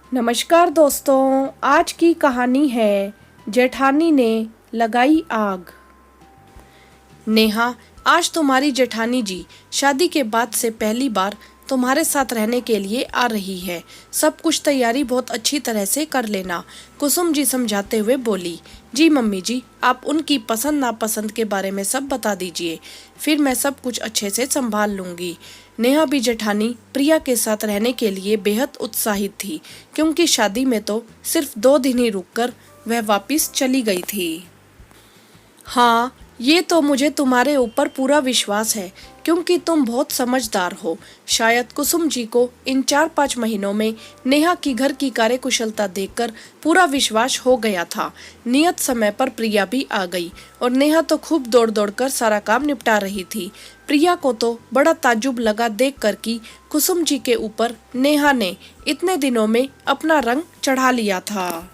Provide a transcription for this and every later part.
नमस्कार दोस्तों, आज की कहानी है जेठानी ने लगाई आग। नेहा, आज तुम्हारी जेठानी जी शादी के बाद से पहली बार तुम्हारे साथ रहने के लिए आ रही है। सब कुछ तैयारी बहुत अच्छी तरह से कर लेना, कुसुम जी समझाते हुए बोली। जी मम्मी जी, आप उनकी पसंद नापसंद के बारे में सब बता दीजिए, फिर मैं सब कुछ अच्छे से संभाल लूंगी। नेहा भी जेठानी प्रिया के साथ रहने के लिए बेहद उत्साहित थी, क्योंकि शादी में तो सिर्फ 2 दिन ही रुककर वह वापस चली गई थी। हाँ, ये तो मुझे तुम्हारे ऊपर पूरा विश्वास है, क्योंकि तुम बहुत समझदार हो। शायद कुसुम जी को इन 4-5 महीनों में नेहा की घर की कार्यकुशलता देखकर पूरा विश्वास हो गया था। नियत समय पर प्रिया भी आ गई और नेहा तो खूब दौड़ दौड़ कर सारा काम निपटा रही थी। प्रिया को तो बड़ा ताज्जुब लगा देख कर कि कुसुम जी के ऊपर नेहा ने इतने दिनों में अपना रंग चढ़ा लिया था।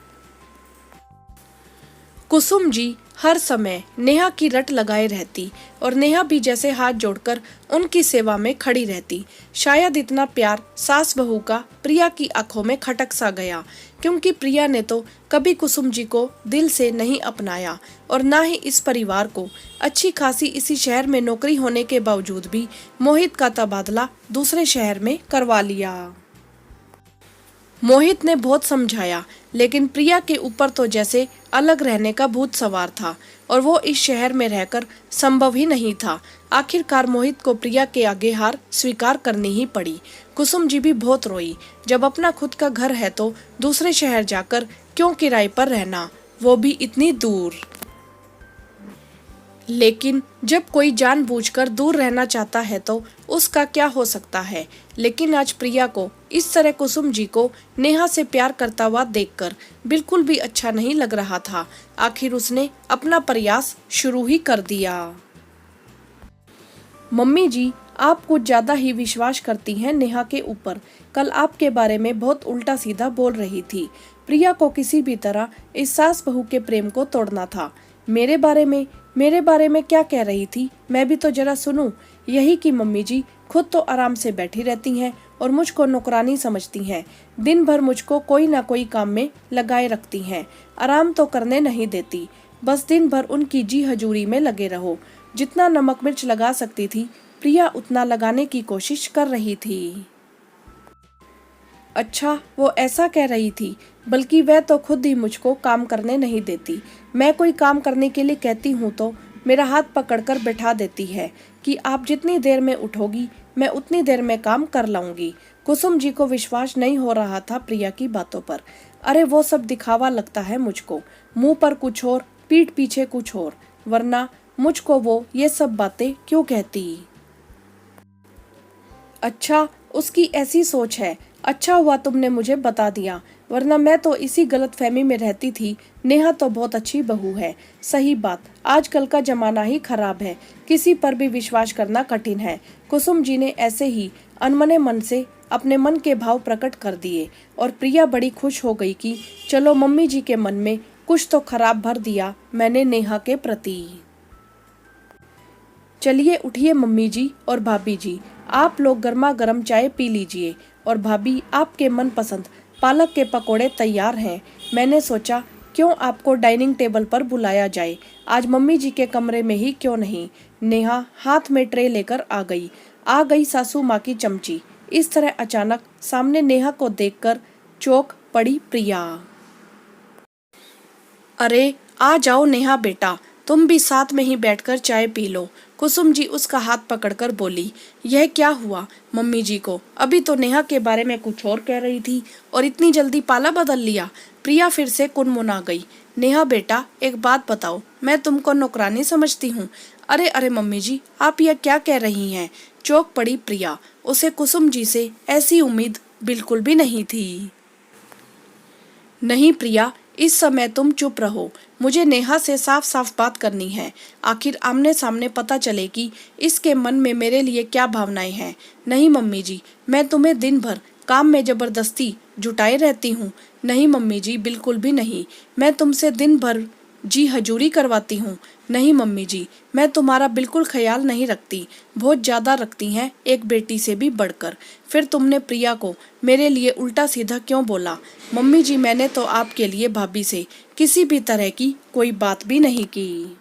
कुसुम जी हर समय नेहा की रट लगाए रहती और नेहा भी जैसे हाथ जोड़कर उनकी सेवा में खड़ी रहती। शायद इतना प्यार सास बहू का प्रिया की आंखों में खटक सा गया, क्योंकि प्रिया ने तो कभी कुसुम जी को दिल से नहीं अपनाया और ना ही इस परिवार को। अच्छी खासी इसी शहर में नौकरी होने के बावजूद भी मोहित का तबादला दूसरे शहर में करवा लिया। मोहित ने बहुत समझाया, लेकिन प्रिया के ऊपर तो जैसे अलग रहने का भूत सवार था और वो इस शहर में रहकर संभव ही नहीं था। आखिरकार मोहित को प्रिया के आगे हार स्वीकार करनी ही पड़ी। कुसुम जी भी बहुत रोई। जब अपना खुद का घर है तो दूसरे शहर जाकर क्यों किराए पर रहना, वो भी इतनी दूर। लेकिन जब कोई जानबूझकर दूर रहना चाहता है तो उसका क्या हो सकता है। लेकिन आज प्रिया को इस तरह कुसुम जी को नेहा से प्यार करता हुआ देखकर बिल्कुल भी अच्छा नहीं लग रहा था। आखिर उसने अपना प्रयास शुरू ही कर दिया। मम्मी जी, आप कुछ ज्यादा ही विश्वास करती हैं नेहा के ऊपर। कल आपके बारे में बहुत उल्टा सीधा बोल रही थी। प्रिया को किसी भी तरह इस सास बहू के प्रेम को तोड़ना था। मेरे बारे में क्या कह रही थी, मैं भी तो जरा सुनूं। यही कि मम्मी जी खुद तो आराम से बैठी रहती हैं और मुझको नौकरानी समझती हैं। दिन भर मुझको कोई ना कोई काम में लगाए रखती हैं, आराम तो करने नहीं देती। बस दिन भर उनकी जी हजूरी में लगे रहो। जितना नमक मिर्च लगा सकती थी प्रिया उतना लगाने की कोशिश कर रही थी। अच्छा, वो ऐसा कह रही थी, बल्कि वह तो खुद ही मुझको काम करने नहीं देती। मैं कोई काम करने के लिए कहती हूँ तो मेरा हाथ पकड़कर बैठा देती है कि आप जितनी देर में उठोगी मैं उतनी देर में काम कर लाऊंगी। कुसुम जी को विश्वास नहीं हो रहा था प्रिया की बातों पर। अरे वो सब दिखावा लगता है मुझको, मुंह पर कुछ और पीठ पीछे कुछ और, वरना मुझको वो ये सब बातें क्यों कहती। अच्छा, उसकी ऐसी सोच है। अच्छा हुआ तुमने मुझे बता दिया, वरना मैं तो इसी गलतफहमी में रहती थी। नेहा तो बहुत अच्छी बहू है। सही बात, आजकल का जमाना ही खराब है, किसी पर भी विश्वास करना कठिन है। कुसुम जी ने ऐसे ही अनमने मन से अपने मन के भाव प्रकट कर दिए और प्रिया बड़ी खुश हो गई कि चलो मम्मी जी के मन में कुछ तो खराब भर दिया मैंने नेहा के प्रति। चलिए उठिए मम्मी जी और भाभी जी, आप लोग गर्मा गर्म चाय पी लीजिए। और भाभी, आपके मनपसंद पालक के पकोड़े तैयार हैं। मैंने सोचा क्यों आपको डाइनिंग टेबल पर बुलाया जाए, आज मम्मी जी के कमरे में ही क्यों नहीं। नेहा हाथ में ट्रे लेकर आ गई सासू माँ की चमची। इस तरह अचानक सामने नेहा को देखकर चौंक पड़ी प्रिया। अरे आ जाओ नेहा बेटा, तुम भी साथ में ही बैठकर चाय पी लो। कुसुम जी उसका हाथ पकड़कर बोली। यह क्या हुआ मम्मी जी को, अभी तो नेहा के बारे में कुछ और कह रही थी और इतनी जल्दी पाला बदल लिया। प्रिया फिर से कुनमुना गई। नेहा बेटा, एक बात बताओ, मैं तुमको नौकरानी समझती हूँ? अरे अरे मम्मी जी, आप यह क्या कह रही हैं? चौंक पड़ी प्रिया। उसे कुसुम जी से ऐसी उम्मीद बिल्कुल भी नहीं थी। नहीं प्रिया, इस समय तुम चुप रहो। मुझे नेहा से साफ साफ बात करनी है। आखिर आमने सामने पता चले कि इसके मन में मेरे लिए क्या भावनाएं हैं। नहीं मम्मी जी, मैं तुम्हें दिन भर काम में जबरदस्ती जुटाए रहती हूँ? नहीं मम्मी जी, बिल्कुल भी नहीं। मैं तुमसे दिन भर जी हजूरी करवाती हूँ। नहीं मम्मी जी, मैं तुम्हारा बिल्कुल ख्याल नहीं रखती, बहुत ज़्यादा रखती हैं, एक बेटी से भी बढ़कर। फिर तुमने प्रिया को मेरे लिए उल्टा सीधा क्यों बोला? मम्मी जी, मैंने तो आपके लिए भाभी से किसी भी तरह की कोई बात भी नहीं की।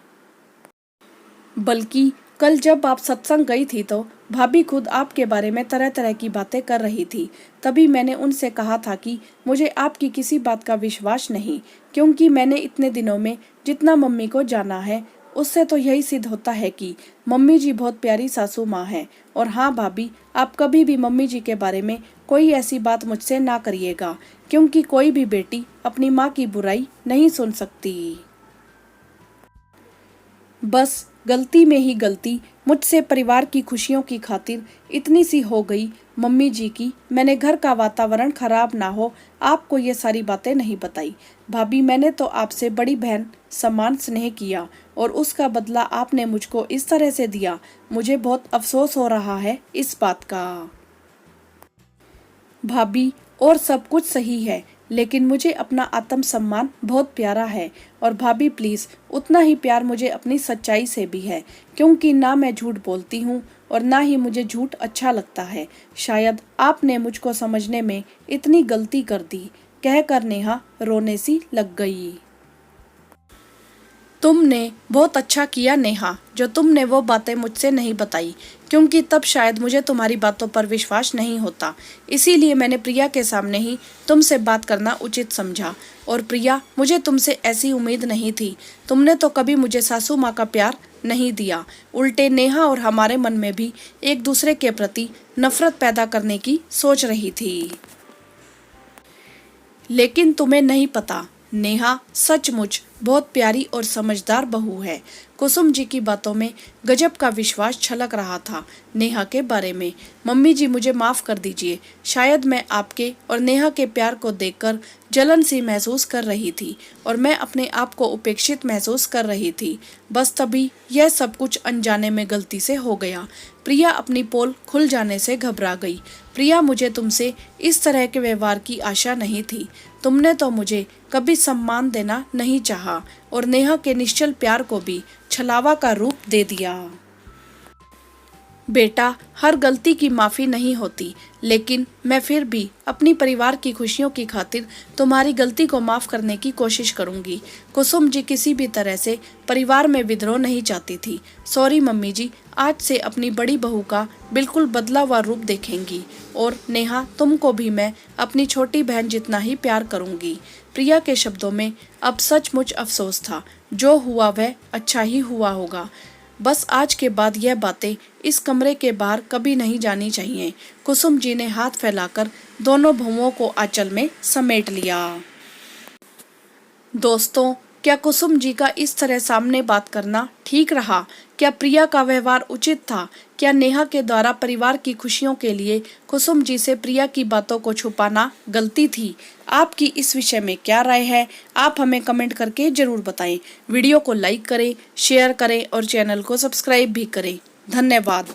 बल्कि कल जब आप सत्संग गई थी तो भाभी खुद आपके बारे में तरह तरह की बातें कर रही थी। तभी मैंने उनसे कहा था कि मुझे आपकी किसी बात का विश्वास नहीं, क्योंकि मैंने इतने दिनों में जितना मम्मी को जाना है उससे तो यही सिद्ध होता है कि मम्मी जी बहुत प्यारी सासू माँ है। और हाँ भाभी, आप कभी भी मम्मी जी के बारे में कोई ऐसी बात मुझसे ना करिएगा, क्योंकि कोई भी बेटी अपनी माँ की बुराई नहीं सुन सकती। बस गलती में ही गलती मुझसे परिवार की खुशियों की खातिर इतनी सी हो गई मम्मी जी की मैंने घर का वातावरण खराब ना हो आपको ये सारी बातें नहीं बताई। भाभी, मैंने तो आपसे बड़ी बहन समान स्नेह किया और उसका बदला आपने मुझको इस तरह से दिया। मुझे बहुत अफसोस हो रहा है इस बात का। भाभी, और सब कुछ सही है, लेकिन मुझे अपना आत्मसम्मान बहुत प्यारा है। और भाभी प्लीज़, उतना ही प्यार मुझे अपनी सच्चाई से भी है, क्योंकि ना मैं झूठ बोलती हूँ और ना ही मुझे झूठ अच्छा लगता है। शायद आपने मुझको समझने में इतनी गलती कर दी, कहकर नेहा रोने सी लग गई। तुमने बहुत अच्छा किया नेहा, जो तुमने वो बातें मुझसे नहीं बताई, क्योंकि तब शायद मुझे तुम्हारी बातों पर विश्वास नहीं होता। इसीलिए मैंने प्रिया के सामने ही तुमसे बात करना उचित समझा। और प्रिया, मुझे तुमसे ऐसी उम्मीद नहीं थी। तुमने तो कभी मुझे सासू माँ का प्यार नहीं दिया, उल्टे नेहा और हमारे मन में भी एक दूसरे के प्रति नफरत पैदा करने की सोच रही थी। लेकिन तुम्हें नहीं पता, नेहा सचमुच बहुत प्यारी और समझदार बहू है। कुसुम जी की बातों में गजब का विश्वास छलक रहा था नेहा के बारे में। मम्मी जी, मुझे माफ़ कर दीजिए, शायद मैं आपके और नेहा के प्यार को देखकर जलन सी महसूस कर रही थी और मैं अपने आप को उपेक्षित महसूस कर रही थी। बस तभी यह सब कुछ अनजाने में गलती से हो गया। प्रिया अपनी पोल खुल जाने से घबरा गई। प्रिया, मुझे तुमसे इस तरह के व्यवहार की आशा नहीं थी। तुमने तो मुझे कभी सम्मान देना नहीं चाहा और नेहा के निश्चल प्यार को भी छलावा का रूप दे दिया। बेटा, हर गलती की माफ़ी नहीं होती, लेकिन मैं फिर भी अपनी परिवार की खुशियों की खातिर तुम्हारी गलती को माफ़ करने की कोशिश करूंगी। कुसुम जी किसी भी तरह से परिवार में विद्रोह नहीं चाहती थी। सॉरी मम्मी जी, आज से अपनी बड़ी बहू का बिल्कुल बदला हुआ रूप देखेंगी। और नेहा, तुमको भी मैं अपनी छोटी बहन जितना ही प्यार करूंगी। प्रिया के शब्दों में अब सचमुच अफसोस था। जो हुआ वह अच्छा ही हुआ होगा। बस आज के बाद यह बातें इस कमरे के बाहर कभी नहीं जानी चाहिए। कुसुम जी ने हाथ फैलाकर दोनों बहुओं को आंचल में समेट लिया। दोस्तों, क्या कुसुम जी का इस तरह सामने बात करना ठीक रहा? क्या प्रिया का व्यवहार उचित था? क्या नेहा के द्वारा परिवार की खुशियों के लिए कुसुम जी से प्रिया की बातों को छुपाना गलती थी? आपकी इस विषय में क्या राय है? आप हमें कमेंट करके जरूर बताएं। वीडियो को लाइक करें, शेयर करें और चैनल को सब्सक्राइब भी करें। धन्यवाद।